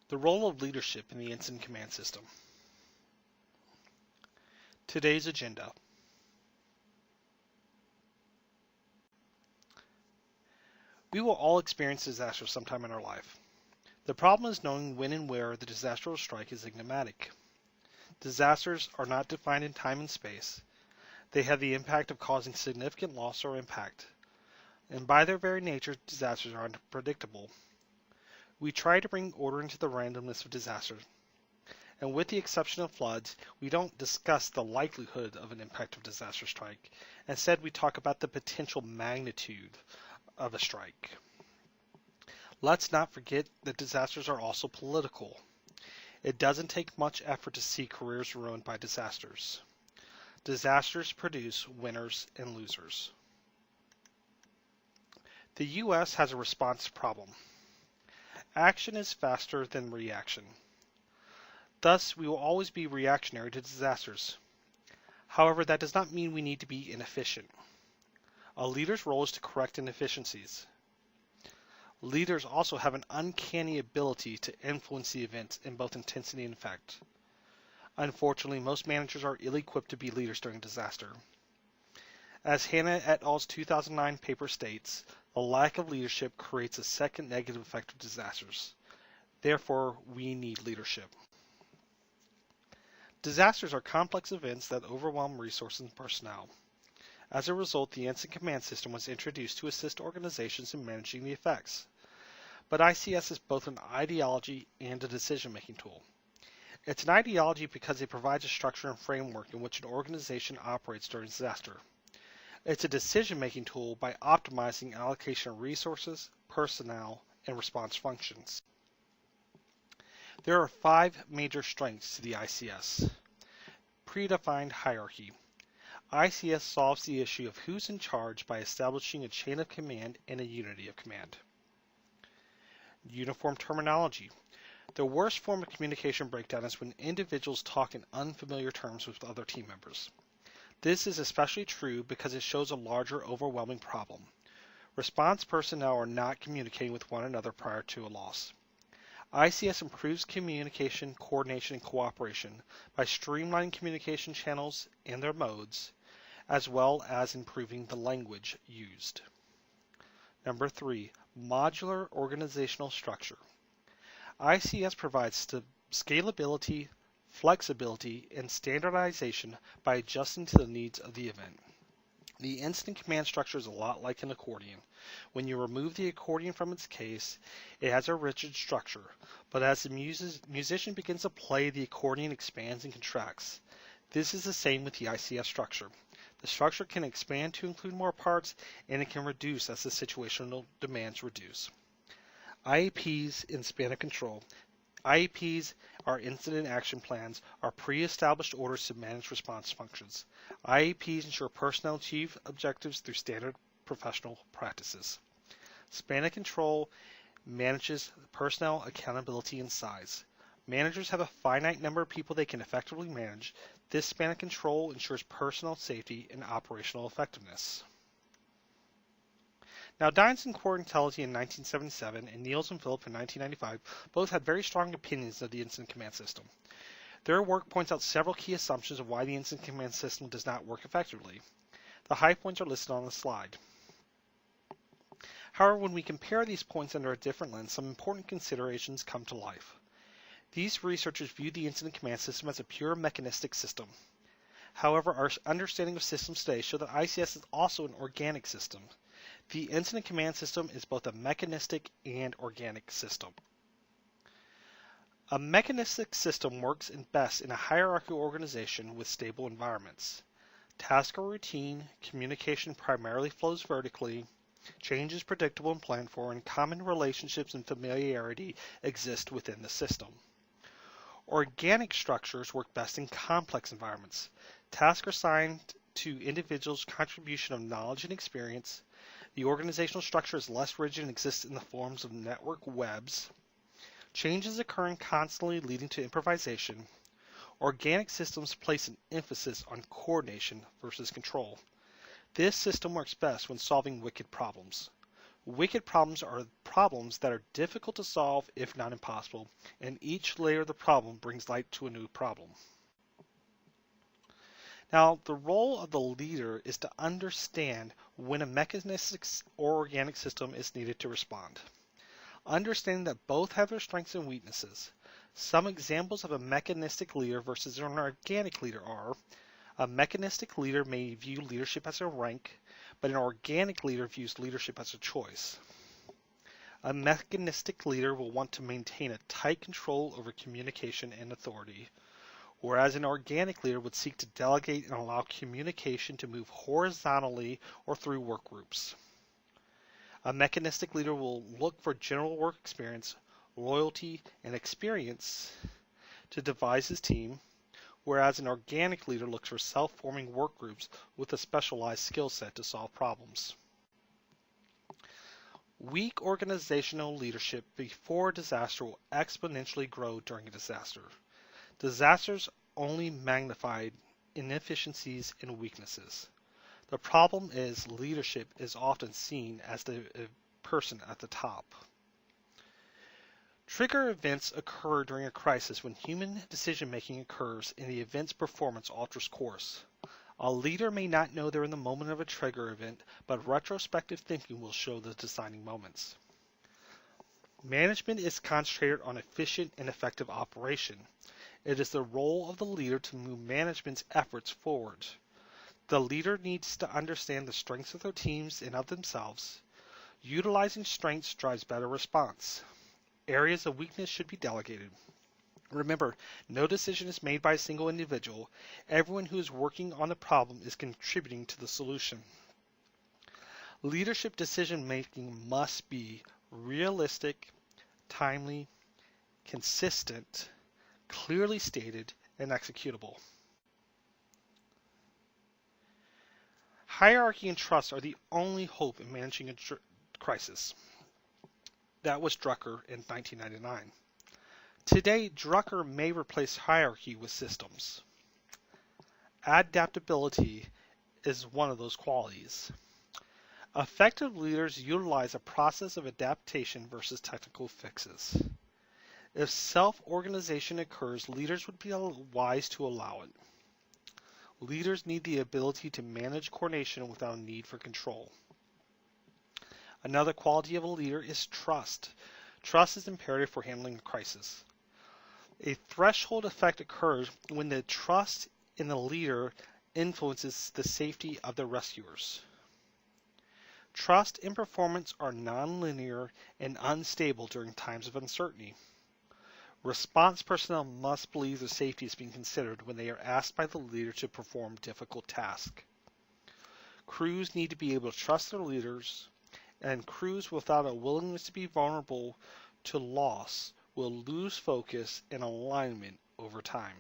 The role of leadership in the incident command system. Today's agenda. We will all experience disaster sometime in our life. The problem is knowing when and where the disaster will strike is enigmatic. Disasters are not defined in time and space. They have the impact of causing significant loss or impact. And by their very nature, disasters are unpredictable. We try to bring order into the randomness of disasters. And with the exception of floods, we don't discuss the likelihood of an impact of disaster strike. Instead, we talk about the potential magnitude of a strike. Let's not forget that disasters are also political. It doesn't take much effort to see careers ruined by disasters. Disasters produce winners and losers. The U.S. has a response problem. Action is faster than reaction. Thus, we will always be reactionary to disasters. However, that does not mean we need to be inefficient. A leader's role is to correct inefficiencies. Leaders also have an uncanny ability to influence the events in both intensity and effect. Unfortunately, most managers are ill-equipped to be leaders during a disaster. As Hanna et al.'s 2009 paper states, the lack of leadership creates a second negative effect of disasters. Therefore, we need leadership. Disasters are complex events that overwhelm resources and personnel. As a result, the incident command system was introduced to assist organizations in managing the effects. But ICS is both an ideology and a decision-making tool. It's an ideology because it provides a structure and framework in which an organization operates during disaster. It's a decision-making tool by optimizing allocation of resources, personnel, and response functions. There are 5 major strengths to the ICS. Predefined hierarchy. ICS solves the issue of who's in charge by establishing a chain of command and a unity of command. Uniform terminology. The worst form of communication breakdown is when individuals talk in unfamiliar terms with other team members. This is especially true because it shows a larger, overwhelming problem. Response personnel are not communicating with one another prior to a loss. ICS improves communication, coordination, and cooperation by streamlining communication channels and their modes, as well as improving the language used. Number 3, modular organizational structure. ICS provides scalability, flexibility, and standardization by adjusting to the needs of the event. The incident command structure is a lot like an accordion. When you remove the accordion from its case, it has a rigid structure, but as the musician begins to play, the accordion expands and contracts. This is the same with the ICS structure. The structure can expand to include more parts, and it can reduce as the situational demands reduce. IAPs and span of control. IAPs are incident action plans, are pre-established orders to manage response functions. IAPs ensure personnel achieve objectives through standard professional practices. Span of control manages personnel accountability and size. Managers have a finite number of people they can effectively manage. This span of control ensures personnel safety and operational effectiveness. Now, Dines and Quarantelli in 1977 and Niels and Philip in 1995 both had very strong opinions of the incident command system. Their work points out several key assumptions of why the incident command system does not work effectively. The high points are listed on the slide. However, when we compare these points under a different lens, some important considerations come to life. These researchers view the incident command system as a pure mechanistic system. However, our understanding of systems today show that ICS is also an organic system. The incident command system is both a mechanistic and organic system. A mechanistic system works best in a hierarchical organization with stable environments. Tasks are routine, communication primarily flows vertically, change is predictable and planned for, and common relationships and familiarity exist within the system. Organic structures work best in complex environments. Tasks are assigned to individuals' contribution of knowledge and experience. The organizational structure is less rigid and exists in the forms of network webs. Change is occurring constantly, leading to improvisation. Organic systems place an emphasis on coordination versus control. This system works best when solving wicked problems. Wicked problems are problems that are difficult to solve, if not impossible, and each layer of the problem brings light to a new problem. Now, the role of the leader is to understand when a mechanistic or organic system is needed to respond. Understanding that both have their strengths and weaknesses. Some examples of a mechanistic leader versus an organic leader are: a mechanistic leader may view leadership as a rank, but an organic leader views leadership as a choice. A mechanistic leader will want to maintain a tight control over communication and authority, whereas an organic leader would seek to delegate and allow communication to move horizontally or through work groups. A mechanistic leader will look for general work experience, loyalty, and experience to devise his team, whereas an organic leader looks for self-forming work groups with a specialized skill set to solve problems. Weak organizational leadership before a disaster will exponentially grow during a disaster. Disasters only magnify inefficiencies and weaknesses. The problem is leadership is often seen as the person at the top. Trigger events occur during a crisis when human decision-making occurs and the event's performance alters course. A leader may not know they're in the moment of a trigger event, but retrospective thinking will show the deciding moments. Management is concentrated on efficient and effective operation. It is the role of the leader to move management's efforts forward. The leader needs to understand the strengths of their teams and of themselves. Utilizing strengths drives better response. Areas of weakness should be delegated. Remember, no decision is made by a single individual. Everyone who is working on the problem is contributing to the solution. Leadership decision-making must be realistic, timely, consistent, clearly stated, and executable. Hierarchy and trust are the only hope in managing a crisis. That was Drucker in 1999. Today, Drucker may replace hierarchy with systems. Adaptability is one of those qualities. Effective leaders utilize a process of adaptation versus technical fixes. If self-organization occurs, leaders would be wise to allow it. Leaders need the ability to manage coordination without a need for control. Another quality of a leader is trust. Trust is imperative for handling a crisis. A threshold effect occurs when the trust in the leader influences the safety of the rescuers. Trust and performance are nonlinear and unstable during times of uncertainty. Response personnel must believe their safety is being considered when they are asked by the leader to perform difficult tasks. Crews need to be able to trust their leaders, and crews without a willingness to be vulnerable to loss will lose focus and alignment over time.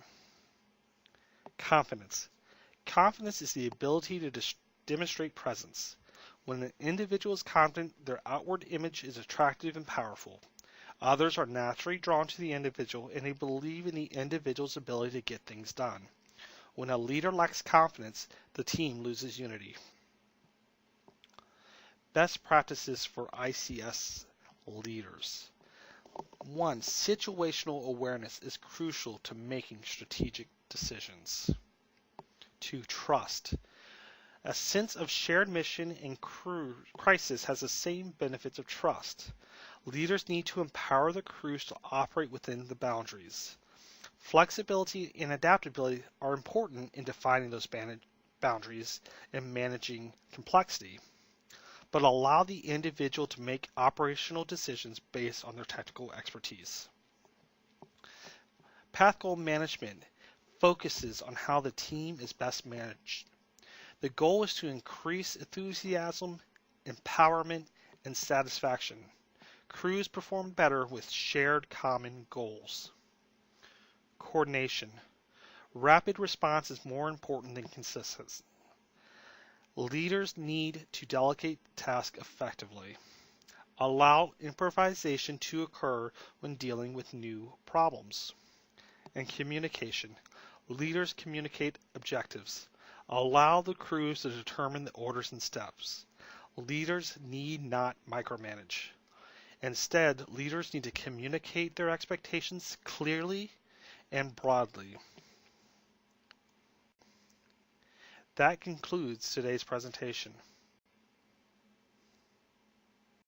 Confidence. Confidence is the ability to demonstrate presence. When an individual is confident, their outward image is attractive and powerful. Others are naturally drawn to the individual, and they believe in the individual's ability to get things done. When a leader lacks confidence, the team loses unity. Best practices for ICS leaders. 1. Situational awareness is crucial to making strategic decisions. 2. Trust. A sense of shared mission and crisis has the same benefits of trust. Leaders need to empower the crews to operate within the boundaries. Flexibility and adaptability are important in defining those boundaries and managing complexity, but allow the individual to make operational decisions based on their technical expertise. Path goal management focuses on how the team is best managed. The goal is to increase enthusiasm, empowerment, and satisfaction. Crews perform better with shared common goals. Coordination. Rapid response is more important than consistency. Leaders need to delegate tasks effectively. Allow improvisation to occur when dealing with new problems. And communication. Leaders communicate objectives. Allow the crews to determine the orders and steps. Leaders need not micromanage. Instead, leaders need to communicate their expectations clearly and broadly. That concludes today's presentation.